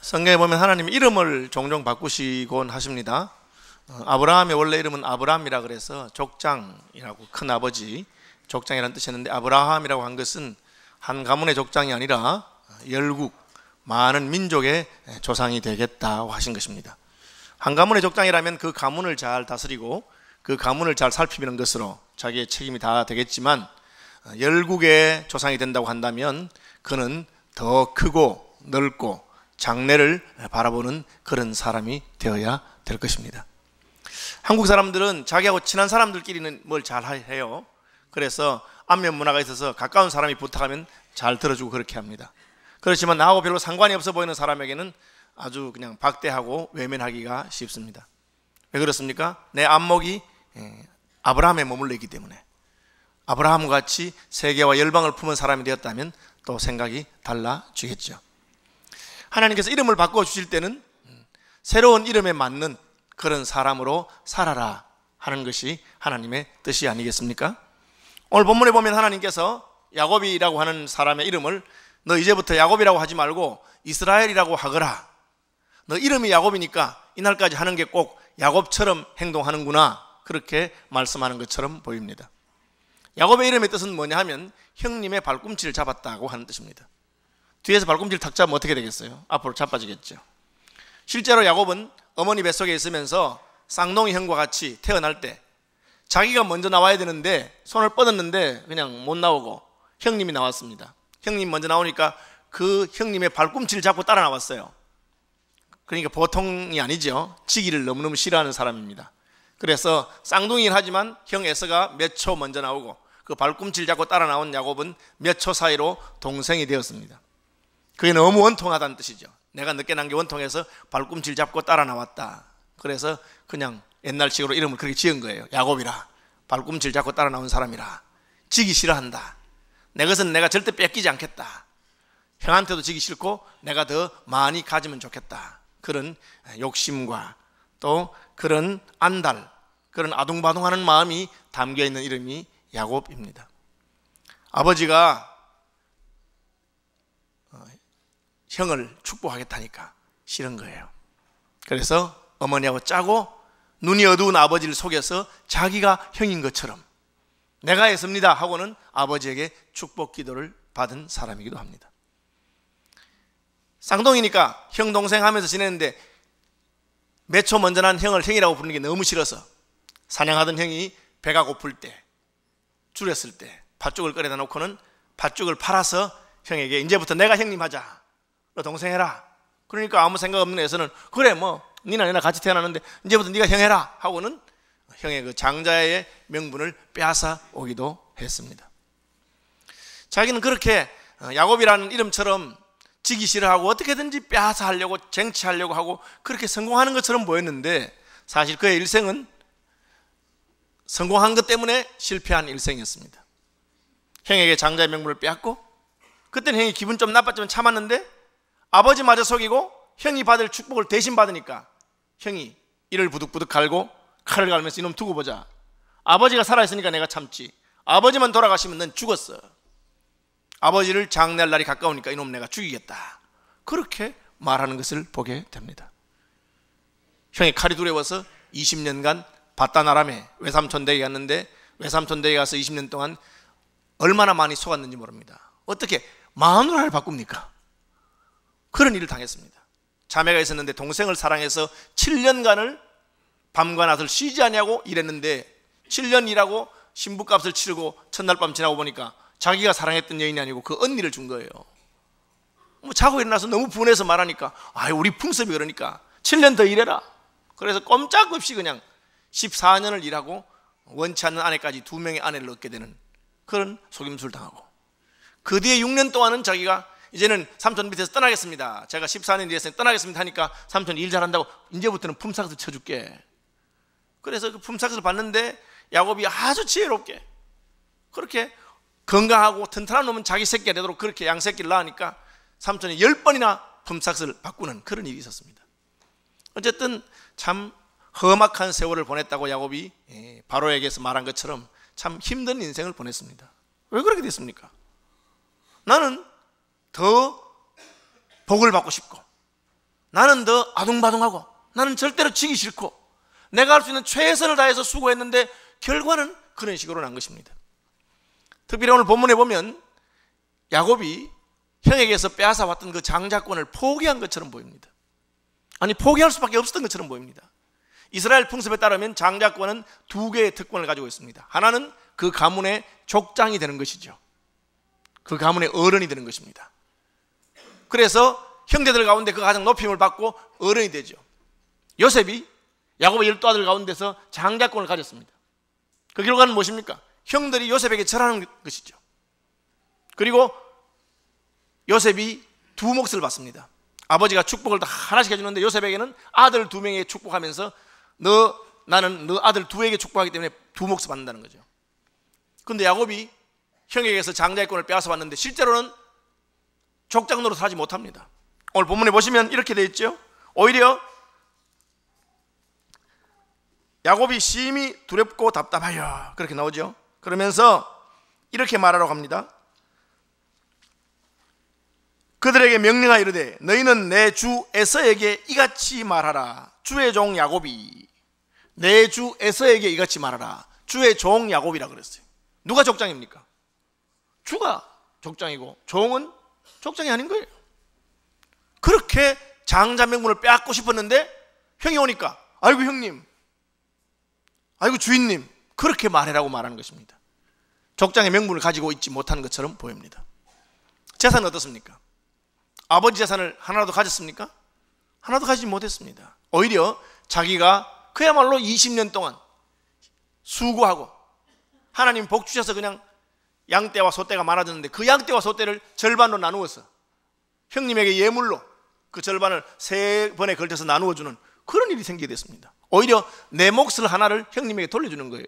성경에 보면 하나님 이름을 종종 바꾸시곤 하십니다. 아브라함의 원래 이름은 아브람이라 그래서 족장이라고, 큰 아버지 족장이라는 뜻이었는데, 아브라함이라고 한 것은 한 가문의 족장이 아니라 열국 많은 민족의 조상이 되겠다고 하신 것입니다. 한 가문의 족장이라면 그 가문을 잘 다스리고 그 가문을 잘 살피는 것으로 자기의 책임이 다 되겠지만, 열국의 조상이 된다고 한다면 그는 더 크고 넓고 장래를 바라보는 그런 사람이 되어야 될 것입니다. 한국 사람들은 자기하고 친한 사람들끼리는 뭘 잘 해요. 그래서 안면 문화가 있어서 가까운 사람이 부탁하면 잘 들어주고 그렇게 합니다. 그렇지만 나하고 별로 상관이 없어 보이는 사람에게는 아주 그냥 박대하고 외면하기가 쉽습니다. 왜 그렇습니까? 내 안목이 아브라함에 머물러 있기 때문에. 아브라함과 같이 세계와 열방을 품은 사람이 되었다면 또 생각이 달라지겠죠. 하나님께서 이름을 바꿔주실 때는 새로운 이름에 맞는 그런 사람으로 살아라 하는 것이 하나님의 뜻이 아니겠습니까? 오늘 본문에 보면 하나님께서 야곱이라고 하는 사람의 이름을 너 이제부터 야곱이라고 하지 말고 이스라엘이라고 하거라. 너 이름이 야곱이니까 이날까지 하는 게 꼭 야곱처럼 행동하는구나, 그렇게 말씀하는 것처럼 보입니다. 야곱의 이름의 뜻은 뭐냐 하면 형님의 발꿈치를 잡았다고 하는 뜻입니다. 뒤에서 발꿈치를 탁 잡으면 어떻게 되겠어요? 앞으로 자빠지겠죠. 실제로 야곱은 어머니 뱃속에 있으면서 쌍둥이 형과 같이 태어날 때 자기가 먼저 나와야 되는데 손을 뻗었는데 그냥 못 나오고 형님이 나왔습니다. 형님 먼저 나오니까 그 형님의 발꿈치를 잡고 따라 나왔어요. 그러니까 보통이 아니죠. 지기를 너무너무 싫어하는 사람입니다. 그래서 쌍둥이긴 하지만 형 에서가 몇 초 먼저 나오고 그 발꿈치를 잡고 따라 나온 야곱은 몇 초 사이로 동생이 되었습니다. 그게 너무 원통하다는 뜻이죠. 내가 늦게 난 게 원통해서 발꿈치를 잡고 따라 나왔다. 그래서 그냥 옛날식으로 이름을 그렇게 지은 거예요. 야곱이라, 발꿈치를 잡고 따라 나온 사람이라. 지기 싫어한다. 내 것은 내가 절대 뺏기지 않겠다. 형한테도 지기 싫고 내가 더 많이 가지면 좋겠다. 그런 욕심과 또 그런 안달, 그런 아둥바둥하는 마음이 담겨있는 이름이 야곱입니다. 아버지가 형을 축복하겠다니까 싫은 거예요. 그래서 어머니하고 짜고 눈이 어두운 아버지를 속여서 자기가 형인 것처럼 내가 했습니다 하고는 아버지에게 축복 기도를 받은 사람이기도 합니다. 쌍둥이니까 형 동생 하면서 지냈는데 몇 초 먼저 난 형을 형이라고 부르는 게 너무 싫어서 사냥하던 형이 배가 고플 때, 줄였을 때 팥죽을 끓여다 놓고는 팥죽을 팔아서 형에게 이제부터 내가 형님 하자, 너 동생 해라. 그러니까 아무 생각 없는 애서는 그래 뭐 니나 내나 같이 태어났는데 이제부터 네가 형 해라 하고는 형의 그 장자의 명분을 빼앗아 오기도 했습니다. 자기는 그렇게 야곱이라는 이름처럼 지기 싫어하고 어떻게든지 빼앗아 하려고 쟁취하려고 하고 그렇게 성공하는 것처럼 보였는데 사실 그의 일생은 성공한 것 때문에 실패한 일생이었습니다. 형에게 장자의 명분을 빼앗고 그때는 형이 기분 좀 나빴지만 참았는데 아버지마저 속이고 형이 받을 축복을 대신 받으니까 형이 이를 부득부득 갈고 칼을 갈면서 이놈 두고 보자. 아버지가 살아있으니까 내가 참지. 아버지만 돌아가시면 넌 죽었어. 아버지를 장례할 날이 가까우니까 이놈 내가 죽이겠다. 그렇게 말하는 것을 보게 됩니다. 형이 칼이 두려워서 20년간 바다나람에 외삼촌 댁에 갔는데 외삼촌 댁에 가서 20년 동안 얼마나 많이 속았는지 모릅니다. 어떻게 마누라를 바꿉니까? 그런 일을 당했습니다. 자매가 있었는데 동생을 사랑해서 7년간을 밤과 낮을 쉬지 않냐고 일했는데 7년 일하고 신부값을 치르고 첫날 밤 지나고 보니까 자기가 사랑했던 여인이 아니고 그 언니를 준 거예요. 뭐 자고 일어나서 너무 분해서 말하니까 아유 우리 풍습이 그러니까 7년 더 일해라. 그래서 꼼짝없이 그냥 14년을 일하고 원치 않는 아내까지 2명의 아내를 얻게 되는 그런 속임수를 당하고 그 뒤에 6년 동안은 자기가 이제는 삼촌 밑에서 떠나겠습니다. 제가 14년 뒤에서 떠나겠습니다 하니까 삼촌이 일 잘한다고 이제부터는 품삯을 쳐줄게. 그래서 그 품삯을 받는데 야곱이 아주 지혜롭게 그렇게 건강하고 튼튼한 놈은 자기 새끼가 되도록 그렇게 양새끼를 낳으니까 삼촌이 10번이나 품삯을 바꾸는 그런 일이 있었습니다. 어쨌든 참 험악한 세월을 보냈다고 야곱이 바로에게서 말한 것처럼 참 힘든 인생을 보냈습니다. 왜 그렇게 됐습니까? 나는 더 복을 받고 싶고 나는 더 아둥바둥하고 나는 절대로 지기 싫고 내가 할 수 있는 최선을 다해서 수고했는데 결과는 그런 식으로 난 것입니다. 특별히 오늘 본문에 보면 야곱이 형에게서 빼앗아 왔던 그 장자권을 포기한 것처럼 보입니다. 아니, 포기할 수밖에 없었던 것처럼 보입니다. 이스라엘 풍습에 따르면 장자권은 두 개의 특권을 가지고 있습니다. 하나는 그 가문의 족장이 되는 것이죠. 그 가문의 어른이 되는 것입니다. 그래서 형제들 가운데 그 가장 높임을 받고 어른이 되죠. 요셉이 야곱의 12아들 가운데서 장자권을 가졌습니다. 그 결과는 무엇입니까? 형들이 요셉에게 절하는 것이죠. 그리고 요셉이 두 몫을 받습니다. 아버지가 축복을 다 하나씩 해주는데 요셉에게는 아들 2명에게 축복하면서 나는 너 아들 2에게 축복하기 때문에 두 몫을 받는다는 거죠. 그런데 야곱이 형에게서 장자권을 빼앗아 왔는데 실제로는 족장 노릇을 하지 못합니다. 오늘 본문에 보시면 이렇게 되어 있죠. 오히려 야곱이 심히 두렵고 답답하여 그렇게 나오죠. 그러면서 이렇게 말하라고 합니다. 그들에게 명령하여 이르되 너희는 내 주 에서에게 이같이 말하라. 주의 종 야곱이 내 주 에서에게 이같이 말하라. 주의 종 야곱이라 그랬어요. 누가 족장입니까? 주가 족장이고 종은 족장이 아닌 거예요. 그렇게 장자 명분을 빼앗고 싶었는데 형이 오니까 아이고 형님, 아이고 주인님, 그렇게 말해라고 말하는 것입니다. 족장의 명분을 가지고 있지 못한 것처럼 보입니다. 재산은 어떻습니까? 아버지 재산을 하나도 가졌습니까? 하나도 가지지 못했습니다. 오히려 자기가 그야말로 20년 동안 수고하고 하나님 복 주셔서 그냥 양떼와 소떼가 많아졌는데 그 양떼와 소떼를 절반으로 나누어서 형님에게 예물로 그 절반을 3번에 걸쳐서 나누어주는 그런 일이 생기게 됐습니다. 오히려 내 몫을 하나를 형님에게 돌려주는 거예요.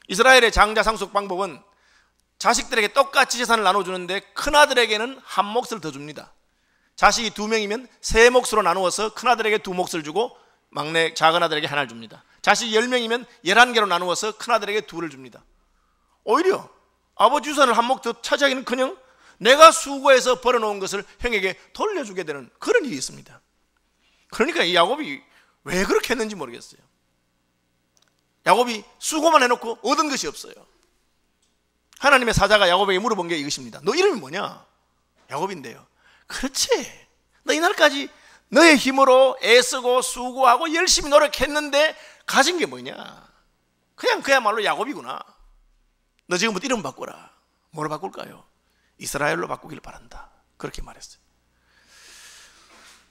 이스라엘의 장자 상속 방법은 자식들에게 똑같이 재산을 나눠주는데 큰아들에게는 한 몫을 더 줍니다. 자식이 2명이면 3몫으로 나누어서 큰아들에게 2몫을 주고 막내 작은아들에게 하나를 줍니다. 자식이 10명이면 11개로 나누어서 큰아들에게 2를 줍니다. 오히려 아버지 유산을 한 몫 더 차지하기는 그냥 내가 수고해서 벌어놓은 것을 형에게 돌려주게 되는 그런 일이 있습니다. 그러니까 이 야곱이 왜 그렇게 했는지 모르겠어요. 야곱이 수고만 해놓고 얻은 것이 없어요. 하나님의 사자가 야곱에게 물어본 게 이것입니다. 너 이름이 뭐냐? 야곱인데요. 그렇지, 너 이날까지 너의 힘으로 애쓰고 수고하고 열심히 노력했는데 가진 게 뭐냐? 그냥 그야말로 야곱이구나. 너 지금부터 이름 바꾸라. 뭐로 바꿀까요? 이스라엘로 바꾸길 바란다. 그렇게 말했어요.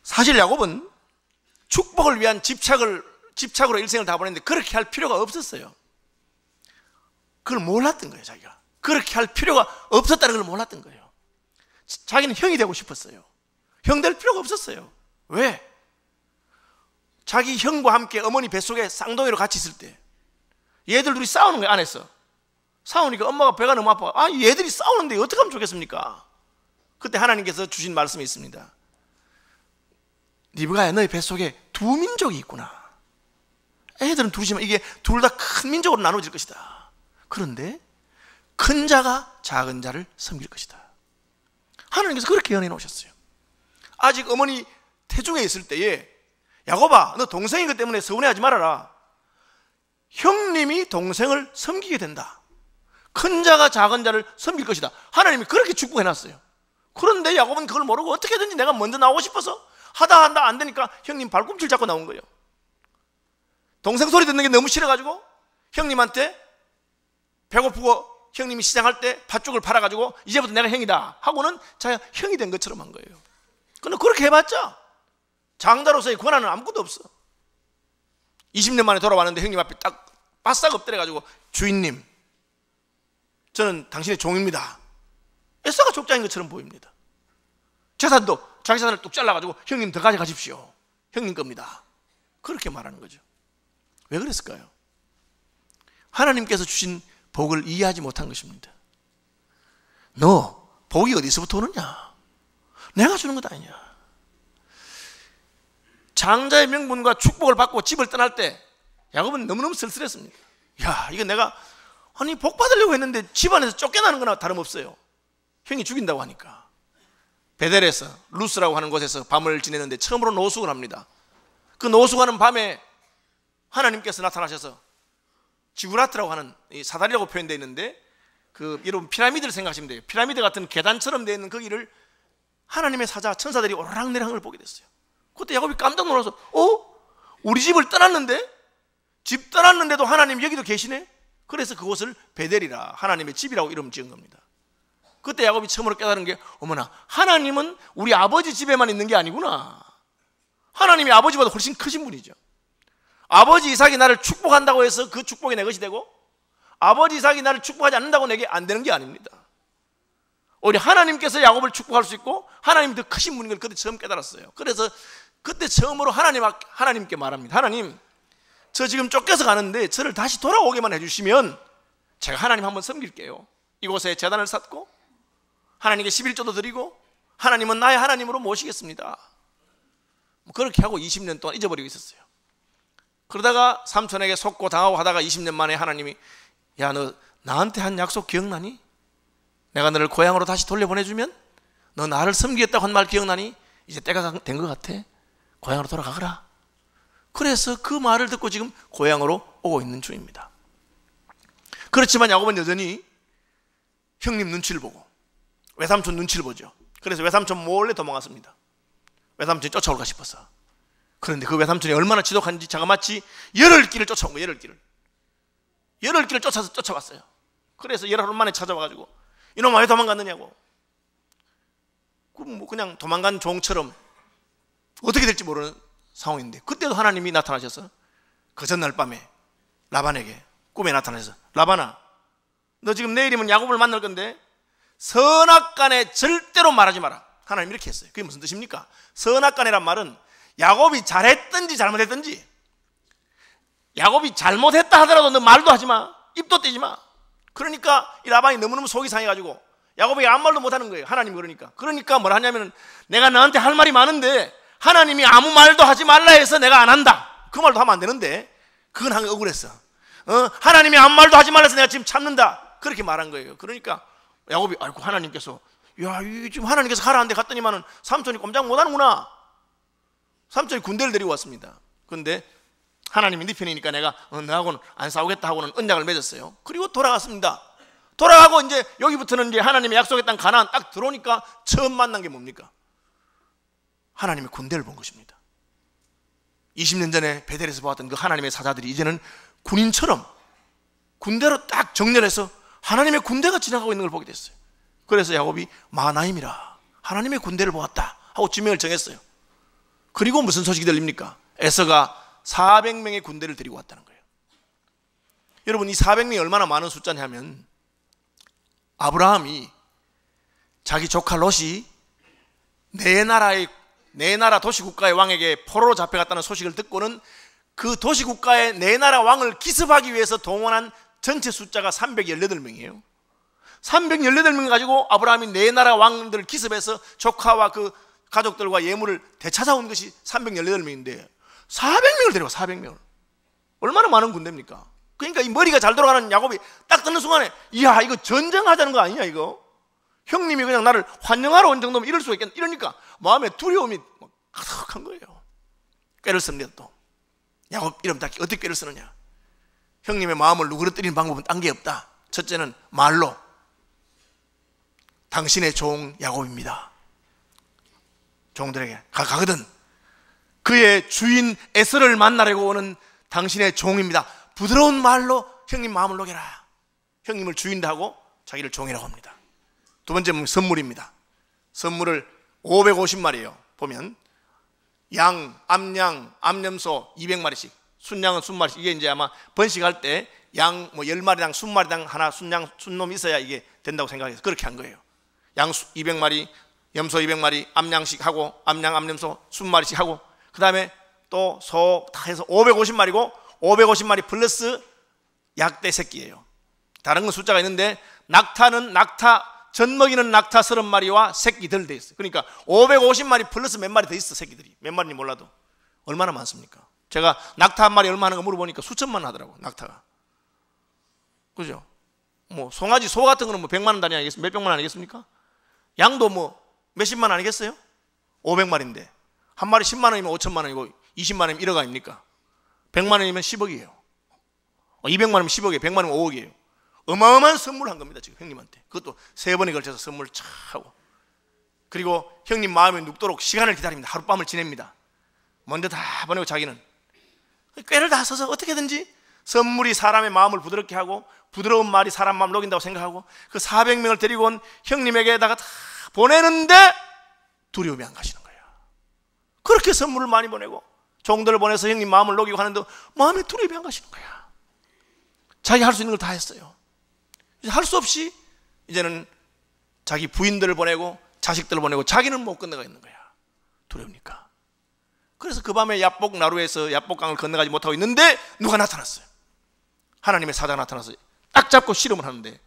사실 야곱은 축복을 위한 집착으로 일생을 다 보냈는데 그렇게 할 필요가 없었어요. 그걸 몰랐던 거예요. 자기가 그렇게 할 필요가 없었다는 걸 몰랐던 거예요. 자기는 형이 되고 싶었어요. 형 될 필요가 없었어요. 왜? 자기 형과 함께 어머니 뱃속에 쌍둥이로 같이 있을 때 얘들 둘이 싸우는 거예요. 안에서 싸우니까 엄마가 배가 너무 아파. 얘들이 싸우는데 어떻게 하면 좋겠습니까? 그때 하나님께서 주신 말씀이 있습니다. 리브가야, 너희 뱃속에 두 민족이 있구나. 애들은 둘이지만 이게 둘 다 큰 민족으로 나눠질 것이다. 그런데 큰 자가 작은 자를 섬길 것이다. 하나님께서 그렇게 연해 놓으셨어요. 아직 어머니 태중에 있을 때에 야곱아, 너 동생인 것 때문에 서운해하지 말아라. 형님이 동생을 섬기게 된다. 큰 자가 작은 자를 섬길 것이다. 하나님이 그렇게 축복해놨어요. 그런데 야곱은 그걸 모르고 어떻게든지 내가 먼저 나오고 싶어서 하다 안 되니까 형님 발꿈치를 잡고 나온 거예요. 동생 소리 듣는 게 너무 싫어가지고 형님한테 배고프고 형님이 시장할 때 팥죽을 팔아가지고 이제부터 내가 형이다 하고는 자기가 형이 된 것처럼 한 거예요. 근데 그렇게 해봤자 장자로서의 권한은 아무것도 없어. 20년 만에 돌아왔는데 형님 앞에 딱 바싹 엎드려가지고 주인님, 저는 당신의 종입니다. 에서가 족장인 것처럼 보입니다. 재산도 자기 재산을 뚝 잘라가지고 형님 더 가져가십시오. 형님 겁니다. 그렇게 말하는 거죠. 왜 그랬을까요? 하나님께서 주신 복을 이해하지 못한 것입니다. 너 복이 어디서부터 오느냐? 내가 주는 것 아니냐? 장자의 명분과 축복을 받고 집을 떠날 때 야곱은 너무너무 쓸쓸했습니다. 야, 이거 내가 복 받으려고 했는데 집안에서 쫓겨나는 거나 다름없어요. 형이 죽인다고 하니까. 베델에서 루스라고 하는 곳에서 밤을 지내는데 처음으로 노숙을 합니다. 그 노숙하는 밤에 하나님께서 나타나셔서 지구라트라고 하는 이 사다리라고 표현되어 있는데, 그 여러분 피라미드를 생각하시면 돼요. 피라미드 같은 계단처럼 되어 있는 거기를 하나님의 사자 천사들이 오르락내리락을 걸 보게 됐어요. 그때 야곱이 깜짝 놀라서 우리 집을 떠났는데, 집 떠났는데도 하나님 여기도 계시네. 그래서 그곳을 베델이라, 하나님의 집이라고 이름 지은 겁니다. 그때 야곱이 처음으로 깨달은 게, 어머나, 하나님은 우리 아버지 집에만 있는 게 아니구나. 하나님이 아버지보다 훨씬 크신 분이죠. 아버지 이삭이 나를 축복한다고 해서 그 축복이 내 것이 되고, 아버지 이삭이 나를 축복하지 않는다고 내게 안 되는 게 아닙니다. 오히려 하나님께서 야곱을 축복할 수 있고 하나님이 더 크신 분인 걸 그때 처음 깨달았어요. 그래서 그때 처음으로 하나님께 말합니다. 하나님, 저 지금 쫓겨서 가는데 저를 다시 돌아오게만 해주시면 제가 하나님 한번 섬길게요. 이곳에 제단을 쌓고 하나님께 11조도 드리고 하나님은 나의 하나님으로 모시겠습니다. 그렇게 하고 20년 동안 잊어버리고 있었어요. 그러다가 삼촌에게 속고 당하고 하다가 20년 만에 하나님이, 야, 너 나한테 한 약속 기억나니? 내가 너를 고향으로 다시 돌려보내주면 너 나를 섬기겠다고 한 말 기억나니? 이제 때가 된 것 같아. 고향으로 돌아가거라. 그래서 그 말을 듣고 지금 고향으로 오고 있는 중입니다. 그렇지만 야곱은 여전히 형님 눈치를 보고 외삼촌 눈치를 보죠. 그래서 외삼촌 몰래 도망갔습니다. 외삼촌이 쫓아올까 싶어서. 그런데 그 외삼촌이 얼마나 지독한지 자그마치 열흘 길을 쫓아온 거예요. 열흘 길을 쫓아왔어요. 그래서 열흘 만에 찾아와가지고, 이놈아 왜 도망갔느냐고. 그냥 도망간 종처럼 어떻게 될지 모르는 상황인데, 그때도 하나님이 나타나셔서 그 전날 밤에 라반에게 꿈에 나타나셔서, 라반아, 너 지금 내일이면 야곱을 만날 건데 선악간에 절대로 말하지 마라. 하나님 이렇게 했어요. 그게 무슨 뜻입니까? 선악간이란 말은 야곱이 잘했든지 잘못했든지, 야곱이 잘못했다 하더라도 너 말도 하지 마, 입도 떼지 마. 그러니까 이 라반이 너무너무 속이 상해가지고 야곱이 아무 말도 못하는 거예요. 하나님 그러니까 뭐라 하냐면, 내가 너한테 할 말이 많은데 하나님이 아무 말도 하지 말라 해서 내가 안 한다. 그 말도 하면 안 되는데 그건 한 억울했어. 하나님이 아무 말도 하지 말라 해서 내가 지금 참는다. 그렇게 말한 거예요. 그러니까 야곱이, 아이고, 하나님께서, 야, 지금 하나님께서 가라는데 갔더니만은 삼촌이 꼼짝 못하는구나. 삼촌이 군대를 데리고 왔습니다. 그런데 하나님이 네 편이니까 내가 너하고는 안 싸우겠다 하고는 언약을 맺었어요. 그리고 돌아갔습니다. 돌아가고 이제 여기부터는 이제 하나님의 약속했던 가나안 딱 들어오니까 처음 만난 게 뭡니까? 하나님의 군대를 본 것입니다. 20년 전에 베델에서 보았던 그 하나님의 사자들이 이제는 군인처럼 군대로 딱 정렬해서 하나님의 군대가 지나가고 있는 걸 보게 됐어요. 그래서 야곱이 마하나임이라, 하나님의 군대를 보았다 하고 지명을 정했어요. 그리고 무슨 소식이 들립니까? 에서가 400명의 군대를 데리고 왔다는 거예요. 여러분, 이 400명이 얼마나 많은 숫자냐면, 아브라함이 자기 조카 롯이 네 나라 도시국가의 왕에게 포로로 잡혀갔다는 소식을 듣고는 그 도시국가의 네 나라 왕을 기습하기 위해서 동원한 전체 숫자가 318명이에요. 318명 가지고 아브라함이 네 나라 왕들을 기습해서 조카와 그 가족들과 예물을 되찾아온 것이 318명인데 400명을 데려와. 400명을. 얼마나 많은 군대입니까? 그러니까 이 머리가 잘 돌아가는 야곱이 딱 듣는 순간에, 이야, 이거 전쟁하자는 거 아니냐 이거? 형님이 그냥 나를 환영하러 온 정도면 이럴 수가 있겠나? 이러니까 마음에 두려움이 가득한 거예요. 꾀를 씁니다. 또 야곱 이름 딱 어떻게 꾀를 쓰느냐? 형님의 마음을 누그러뜨리는 방법은 딴 게 없다. 첫째는 말로, 당신의 종 야곱입니다. 종들에게 가거든 그의 주인 에서를 만나려고 오는 당신의 종입니다. 부드러운 말로 형님 마음을 녹여라. 형님을 주인도 하고 자기를 종이라고 합니다. 두 번째는 선물입니다. 선물을 550마리예요. 보면 양, 암양, 암염소 200마리씩, 순양은 20마리씩. 이게 이제 아마 번식할 때 양 10마리당 20마리당 하나 순놈이 있어야 이게 된다고 생각해서 그렇게 한 거예요. 양 200마리, 염소 200마리, 암양씩 하고, 암양, 암염소 20마리씩 하고, 그 다음에 또 소 다 해서 550마리고 550마리 플러스 약대 새끼예요. 다른 건 숫자가 있는데 젖 먹이는 낙타 30마리와 새끼들 돼 있어요. 그러니까 550마리 플러스 몇 마리 더 있어. 새끼들이 몇 마리인지 몰라도. 얼마나 많습니까? 제가 낙타 한 마리 얼마 하는 거 물어보니까 수천만 하더라고. 낙타가. 그죠? 뭐 송아지, 소 같은 거는 뭐 100만 원 단위 아니겠습니까? 몇 백만 원 아니겠습니까? 양도 뭐 몇십만 아니겠어요? 500마리인데 한 마리 10만 원이면 5천만 원이고 20만 원이면 1억 아닙니까? 100만 원이면 10억이에요. 200만 원이면 10억이에요. 100만 원이면 5억이에요. 어마어마한 선물을 한 겁니다. 지금 형님한테. 그것도 3번에 걸쳐서 선물을 차 하고. 그리고 형님 마음에 눕도록 시간을 기다립니다. 하룻밤을 지냅니다. 먼저 다 보내고 자기는 꾀를 다 써서 어떻게든지 선물이 사람의 마음을 부드럽게 하고 부드러운 말이 사람 마음을 녹인다고 생각하고 그 400명을 데리고 온 형님에게다가 다 보내는데 두려움이 안 가시는 거예요. 그렇게 선물을 많이 보내고 종들을 보내서 형님 마음을 녹이고 하는데 마음에 두려움이 안 가시는 거야. 자기 할 수 있는 걸 다 했어요. 할 수 없이 이제는 자기 부인들을 보내고 자식들을 보내고 자기는 못 건너가 있는 거야. 두려우니까. 그래서 그 밤에 야복 나루에서 야복강을 건너가지 못하고 있는데 누가 나타났어요. 하나님의 사자가 나타나서 딱 잡고 씨름을 하는데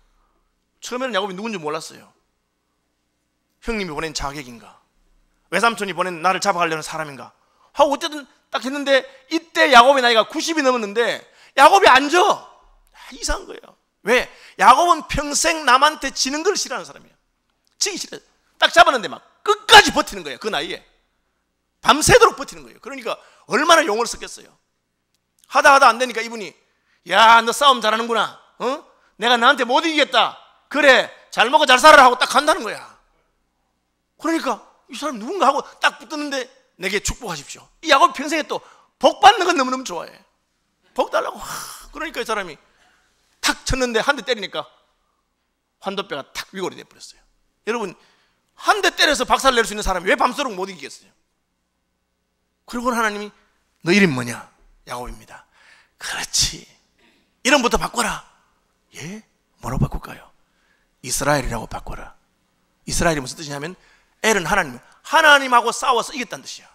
처음에는 야곱이 누군지 몰랐어요. 형님이 보낸 자객인가, 외삼촌이 보낸 나를 잡아가려는 사람인가 하고 어쨌든 딱 했는데 이때 야곱의 나이가 90이 넘었는데 야곱이 안 져. 이상한 거예요. 왜? 야곱은 평생 남한테 지는 걸 싫어하는 사람이에요. 지기 싫어요. 딱 잡았는데 막 끝까지 버티는 거예요. 그 나이에 밤새도록 버티는 거예요. 그러니까 얼마나 용을 썼겠어요. 하다 안 되니까 이분이 야, 너 싸움 잘하는구나. 내가 너한테 못 이기겠다. 그래, 잘 먹어 잘 살아라 하고 딱 간다는 거야. 그러니까 이 사람 누군가 하고 딱 붙었는데 내게 축복하십시오. 이 야곱 평생에 또 복 받는 건 너무너무 좋아해. 복 달라고. 그러니까 이 사람이 탁 쳤는데 한 대 때리니까 환도뼈가 탁 위골이 돼버렸어요. 여러분, 한 대 때려서 박살 낼 수 있는 사람이 왜 밤새도록 못 이기겠어요? 그리고 하나님이 너 이름 뭐냐? 야곱입니다. 그렇지, 이름부터 바꿔라. 예? 뭐라고 바꿀까요? 이스라엘이라고 바꿔라. 이스라엘이 무슨 뜻이냐면 엘은 하나님하고 싸워서 이겼다는 뜻이야.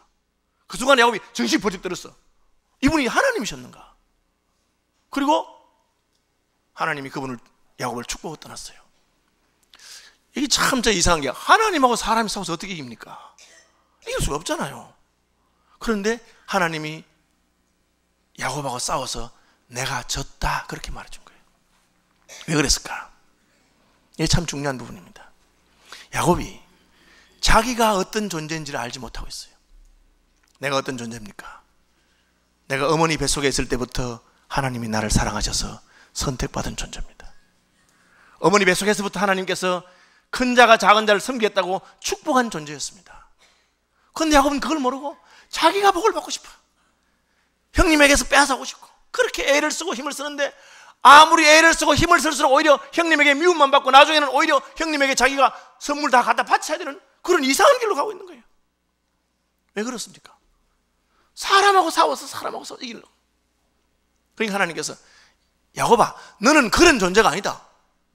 그 순간 야곱이 정신이 번쩍 들었어. 이분이 하나님이셨는가? 그리고 하나님이 야곱을 축복하고 떠났어요. 이게 참 이상한 게 하나님하고 사람이 싸워서 어떻게 이깁니까? 이길 수가 없잖아요. 그런데 하나님이 야곱하고 싸워서 내가 졌다 그렇게 말해준 거예요. 왜 그랬을까? 이게 참 중요한 부분입니다. 야곱이 자기가 어떤 존재인지를 알지 못하고 있어요. 내가 어떤 존재입니까? 내가 어머니 뱃속에 있을 때부터 하나님이 나를 사랑하셔서 선택받은 존재입니다. 어머니 뱃속에서부터 하나님께서 큰 자가 작은 자를 섬기겠다고 축복한 존재였습니다. 그런데 야곱은 그걸 모르고 자기가 복을 받고 싶어. 형님에게서 빼앗아오고 싶고 그렇게 애를 쓰고 힘을 쓰는데 아무리 애를 쓰고 힘을 쓸수록 오히려 형님에게 미움만 받고 나중에는 오히려 형님에게 자기가 선물 다 갖다 바쳐야 되는 그런 이상한 길로 가고 있는 거예요. 왜 그렇습니까? 사람하고 싸워서 이기려고. 그러니까 하나님께서 야곱아, 너는 그런 존재가 아니다.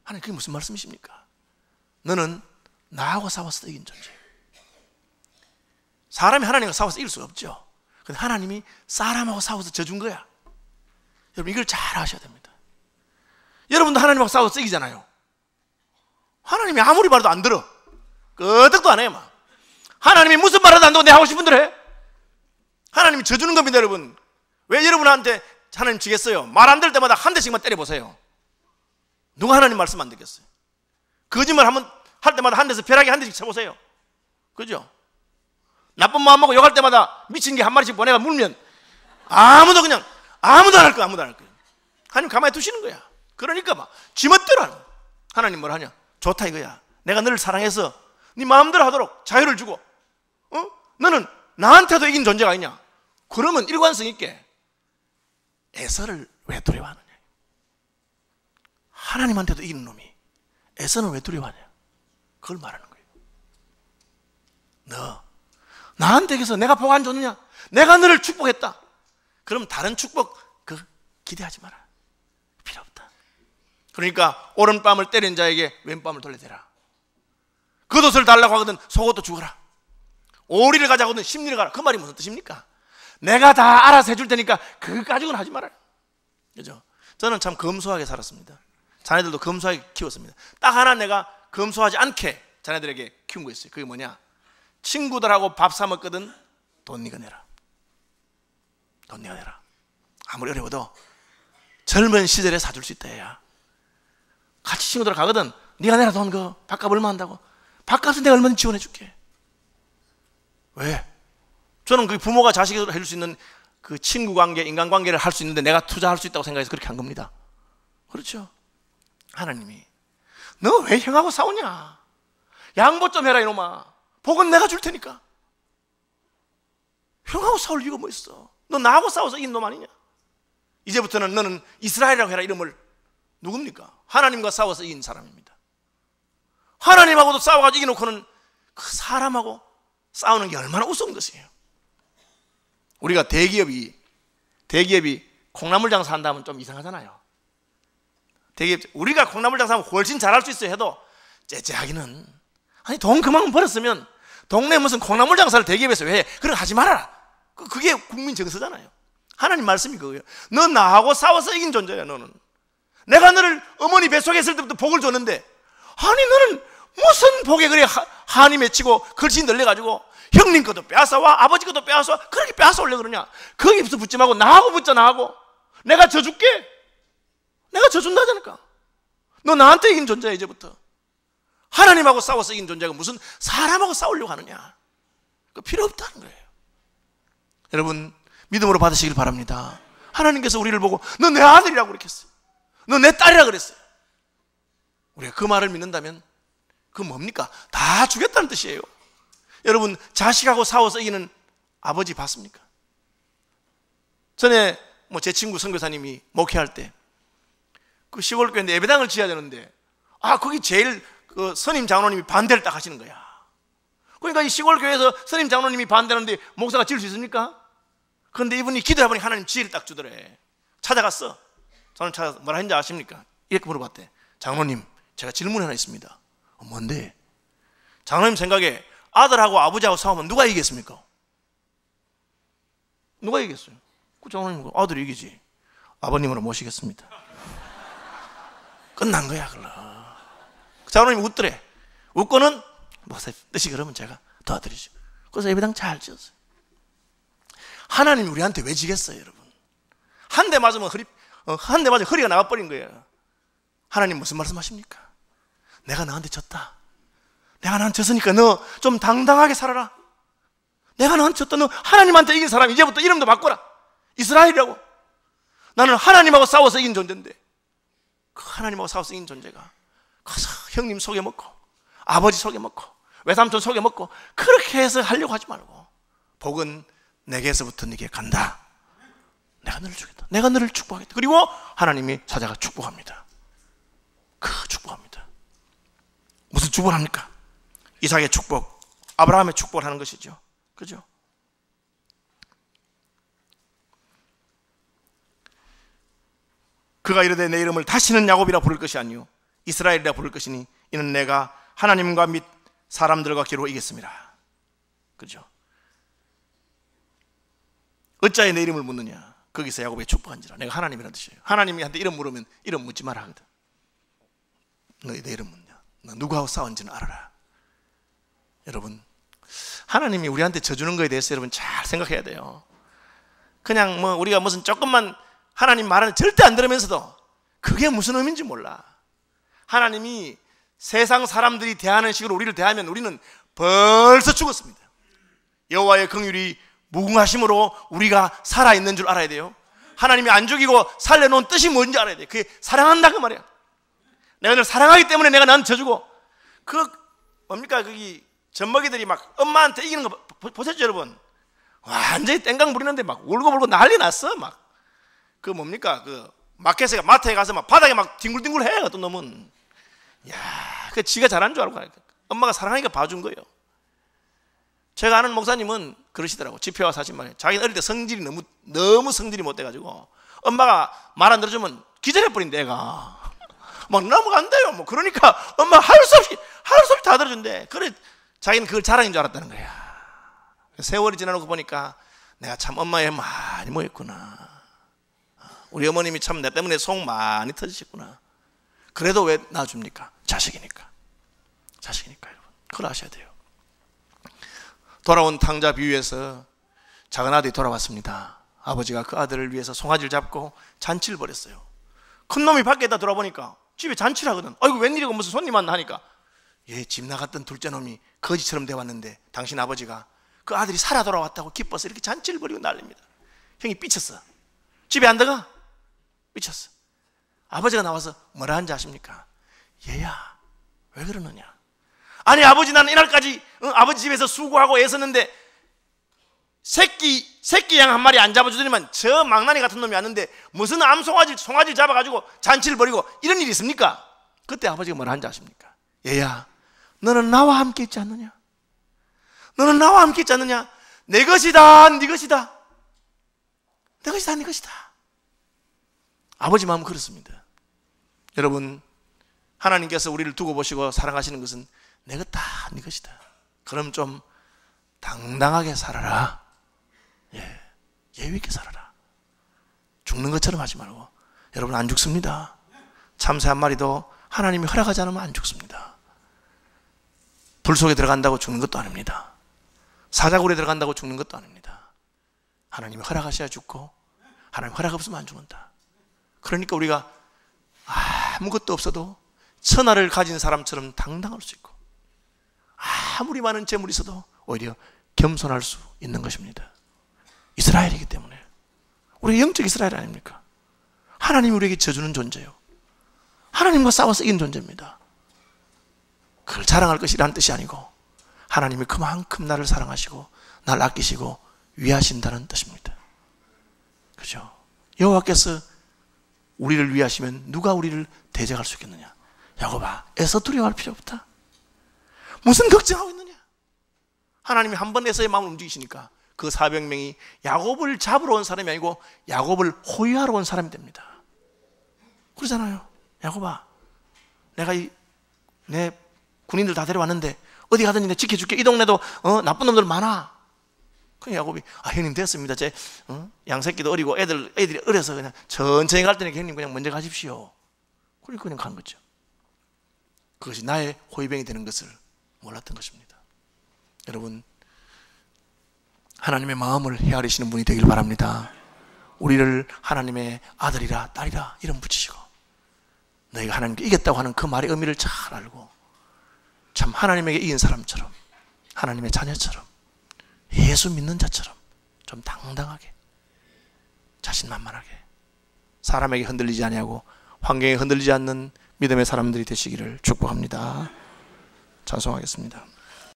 하나님, 그게 무슨 말씀이십니까? 너는 나하고 싸워서 이긴 존재예요. 사람이 하나님과 싸워서 이길 수가 없죠. 근데 하나님이 사람하고 싸워서 져준 거야. 여러분, 이걸 잘 아셔야 됩니다. 여러분도 하나님하고 싸워서 이기잖아요. 하나님이 아무리 말해도 안 들어. 끄덕도 안 해요. 막. 하나님이 무슨 말해도 안 듣고 내 하고 싶은 대로 해. 하나님이 져주는 겁니다. 여러분, 왜 여러분한테 하나님 지겠어요? 말 안 들 때마다 한 대씩만 때려보세요. 누가 하나님 말씀 안 듣겠어요? 거짓말 할 때마다 한 대서 벼락에 한 대씩 쳐보세요. 그죠? 나쁜 마음 먹고 욕할 때마다 미친 게 한 마리씩 보내가 물면 아무도 안 할 거야. 하나님 가만히 두시는 거야. 그러니까 막 지멋대로 하는 거야. 하나님 뭘 하냐? 좋다 이거야. 내가 너를 사랑해서 네 마음대로 하도록 자유를 주고 너는 나한테도 이긴 존재가 아니냐? 그러면 일관성 있게 에서를 왜 두려워하느냐? 하나님한테도 이기는 놈이 에서는 왜 두려워하냐? 그걸 말하는 거예요. 너 나한테서 내가 복 안 줬느냐? 내가 너를 축복했다. 그럼 다른 축복 기대하지 마라. 필요 없다. 그러니까 오른뺨을 때린 자에게 왼뺨을 돌려대라. 겉옷을 달라고 하거든 속옷도 주거라. 오리를 가자고 하거든 심리를 가라. 그 말이 무슨 뜻입니까? 내가 다 알아서 해줄 테니까 그거 가지고는 하지 말아요. 그죠? 저는 참 검소하게 살았습니다. 자네들도 검소하게 키웠습니다. 딱 하나 내가 검소하지 않게 자네들에게 키운 거 있어요. 그게 뭐냐? 친구들하고 밥 사 먹거든 돈 네가 내라. 돈 네가 내라. 아무리 어려워도 젊은 시절에 사줄 수 있다 해야. 같이 친구들 가거든 네가 내라 돈 그 밥값 얼마 한다고. 밥값은 내가 얼마든지 지원해 줄게. 왜? 저는 그 부모가 자식을 해줄 수 있는 그 친구 관계, 인간관계를 할 수 있는데 내가 투자할 수 있다고 생각해서 그렇게 한 겁니다. 그렇죠? 하나님이 너 왜 형하고 싸우냐? 양보 좀 해라 이놈아. 복은 내가 줄 테니까. 형하고 싸울 이유가 뭐 있어? 너 나하고 싸워서 이긴 놈 아니냐? 이제부터는 너는 이스라엘이라고 해라. 이름을 누굽니까? 하나님과 싸워서 이긴 사람입니다. 하나님하고도 싸워가지고 이겨놓고는 그 사람하고 싸우는 게 얼마나 우스운 것이에요. 우리가 대기업이 콩나물 장사한다면 좀 이상하잖아요. 대기업, 우리가 콩나물 장사하면 훨씬 잘할 수 있어요 해도 째째하기는, 아니 돈 그만큼 벌었으면 동네 무슨 콩나물 장사를 대기업에서 왜 해? 그런 거 하지 말아라. 그게 국민 정서잖아요. 하나님 말씀이 그거예요. 너 나하고 싸워서 이긴 존재야. 너는 내가 너를 어머니 뱃속에 있을 때부터 복을 줬는데, 아니 너는 무슨 복에 그래 한이 맺히고 글씨 늘려가지고 형님 것도 빼앗아와 아버지 것도 빼앗아와 그렇게 빼앗아오려고 그러냐? 거기서 붙지 말고 나하고 붙자. 나하고 내가 져줄게. 내가 져준다잖아. 너 나한테 이긴 존재야. 이제부터 하나님하고 싸워서 이긴 존재가 무슨 사람하고 싸우려고 하느냐? 그 필요 없다는 거예요. 여러분 믿음으로 받으시길 바랍니다. 하나님께서 우리를 보고 너 내 아들이라고 그렇게 했어요. 너 내 딸이라고 그랬어요. 우리가 그 말을 믿는다면 그 뭡니까? 다 주겠다는 뜻이에요. 여러분 자식하고 싸워서 이기는 아버지 봤습니까? 전에 제 친구 선교사님이 목회할 때 그 시골 교회인데 예배당을 지어야 되는데 거기 제일 그 선임 장로님이 반대를 딱 하시는 거야. 그러니까 이 시골 교회에서 선임 장로님이 반대하는데 목사가 지을 수 있습니까? 그런데 이분이 기도해보니 하나님 지혜를 딱 주더래. 찾아갔어. 저는 찾아서 뭐라 했는지 아십니까? 이렇게 물어봤대. 장로님 제가 질문 하나 있습니다. 뭔데? 장로님 생각에 아들하고 아버지하고 싸우면 누가 이기겠습니까? 누가 이기겠어요? 그 장로님 아들이 이기지. 아버님으로 모시겠습니다. 끝난 거야. 그걸로. 장로님이 웃더래. 웃고는 목사 뜻이 그러면 제가 도와드리죠. 그래서 예배당 잘 지었어요. 하나님이 우리한테 왜 지겠어요, 여러분? 한 대 맞으면 허리가 나가버린 거예요. 하나님 무슨 말씀하십니까? 내가 너한테 졌다. 내가 너한테 졌으니까 너 좀 당당하게 살아라. 내가 너한테 졌다. 너 하나님한테 이긴 사람 이제부터 이름도 바꿔라. 이스라엘이라고. 나는 하나님하고 싸워서 이긴 존재인데 그 하나님하고 싸워서 이긴 존재가 가서 형님 속여먹고 아버지 속여먹고 외삼촌 속여먹고 그렇게 해서 하려고 하지 말고 복은 내게서부터 네게 간다. 내가 너를 주겠다. 내가 너를 축복하겠다. 그리고 하나님이 찾아가 축복합니다. 축복합니다. 무슨 축복을 합니까? 이삭의 축복, 아브라함의 축복을 하는 것이죠. 그죠? 그가 이르되 내 이름을 다시는 야곱이라 부를 것이 아니요 이스라엘이라 부를 것이니 이는 내가 하나님과 및 사람들과 기로 이겼습니다. 그죠? 어찌하여 내 이름을 묻느냐? 거기서 야곱의 축복한지라. 내가 하나님이라는 뜻이에요. 하나님이 한테 이름 물으면 이름 묻지 마라 하거든. 너희 내 이름 묻냐? 너 누구하고 싸운지는 알아라. 여러분 하나님이 우리한테 져주는 거에 대해서 여러분 잘 생각해야 돼요. 그냥 우리가 무슨 조금만 하나님 말은 절대 안 들으면서도 그게 무슨 의미인지 몰라. 하나님이 세상 사람들이 대하는 식으로 우리를 대하면 우리는 벌써 죽었습니다. 여호와의 긍휼이 무궁하심으로 우리가 살아있는 줄 알아야 돼요. 하나님이 안 죽이고 살려놓은 뜻이 뭔지 알아야 돼. 그게 사랑한다 그 말이야. 내가 너를 사랑하기 때문에 내가 나한테 져주고. 뭡니까 거기 젖먹이들이 막 엄마한테 이기는 거 보셨죠 여러분? 완전히 땡강 부리는데 막 울고불고 난리 났어. 막 뭡니까 마켓에 마트에 가서 막 바닥에 막 뒹굴뒹굴 해. 어떤 놈은 그 지가 잘한 줄 알고 엄마가 사랑하니까 봐준 거예요. 제가 아는 목사님은 그러시더라고. 집회와 사진만 해. 자기는 어릴 때 성질이 너무 성질이 못 돼가지고 엄마가 말 안 들어주면 기절해버린대. 애가 막 넘어간대요. 그러니까 엄마 할 수 없이 다 들어준대. 그래 자기는 그걸 자랑인 줄 알았다는 거야. 세월이 지나고 보니까 내가 참 엄마에 많이 모였구나. 우리 어머님이 참 내 때문에 속 많이 터지셨구나. 그래도 왜 낳아줍니까? 자식이니까 여러분 그걸 아셔야 돼요. 돌아온 탕자 비유에서 작은 아들이 돌아왔습니다. 아버지가 그 아들을 위해서 송아지를 잡고 잔치를 벌였어요. 큰 놈이 밖에다 돌아보니까 집에 잔치를 하거든. 아이고 웬일이고 무슨 손님 왔나 하니까 집 나갔던 둘째 놈이 거지처럼 돼왔는데 당신 아버지가 그 아들이 살아 돌아왔다고 기뻐서 이렇게 잔치를 벌이고 난립니다. 형이 삐쳤어. 집에 안 들어가? 삐쳤어. 아버지가 나와서 뭐라 하는지 아십니까? 얘야, 왜 그러느냐? 아니 아버지, 나는 이날까지 아버지 집에서 수고하고 애썼는데 새끼 양 한 마리 안 잡아주더니만 저 망나니 같은 놈이 왔는데 무슨 송아지 잡아가지고 잔치를 벌이고 이런 일이 있습니까? 그때 아버지가 뭐라 하는지 아십니까? 얘야, 너는 나와 함께 있지 않느냐? 너는 나와 함께 있지 않느냐? 내 것이다, 네 것이다. 내 것이다, 네 것이다. 아버지 마음은 그렇습니다. 여러분, 하나님께서 우리를 두고 보시고 사랑하시는 것은 내 것 다 네 것이다. 그럼 좀 당당하게 살아라. 예의 있게 살아라. 죽는 것처럼 하지 말고. 여러분, 안 죽습니다. 참새 한 마리도 하나님이 허락하지 않으면 안 죽습니다. 불 속에 들어간다고 죽는 것도 아닙니다. 사자굴에 들어간다고 죽는 것도 아닙니다. 하나님이 허락하셔야 죽고, 하나님 허락 없으면 안 죽는다. 그러니까 우리가 아무것도 없어도 천하를 가진 사람처럼 당당할 수 있고, 아무리 많은 재물이 있어도 오히려 겸손할 수 있는 것입니다. 이스라엘이기 때문에. 우리가 영적 이스라엘 아닙니까? 하나님이 우리에게 져주는 존재예요. 하나님과 싸워서 이긴 존재입니다. 그걸 자랑할 것이라는 뜻이 아니고, 하나님이 그만큼 나를 사랑하시고 나를 아끼시고 위하신다는 뜻입니다. 그죠? 여호와께서 우리를 위하시면 누가 우리를 대적할 수 있겠느냐? 야곱아, 애써 두려워할 필요 없다. 무슨 걱정하고 있느냐? 하나님이 한 번 애서의 마음을 움직이시니까 그 400명이 야곱을 잡으러 온 사람이 아니고 야곱을 호위하러 온 사람이 됩니다. 그러잖아요. 야곱아, 내가 내 군인들 다 데려왔는데 어디 가든지 내가 지켜줄게. 이 동네도 나쁜 놈들 많아. 그 야곱이, 형님 됐습니다. 제 양새끼도 어리고 애들이 어려서 그냥 천천히 갈 테니까 형님 그냥 먼저 가십시오. 그러니까 그냥 간 거죠. 그것이 나의 호위병이 되는 것을 몰랐던 것입니다. 여러분, 하나님의 마음을 헤아리시는 분이 되길 바랍니다. 우리를 하나님의 아들이라 딸이라 이름 붙이시고, 너희가 하나님께 이겼다고 하는 그 말의 의미를 잘 알고 참 하나님에게 이긴 사람처럼, 하나님의 자녀처럼, 예수 믿는 자처럼 좀 당당하게, 자신만만하게, 사람에게 흔들리지 아니하고 환경에 흔들리지 않는 믿음의 사람들이 되시기를 축복합니다. 찬송하겠습니다.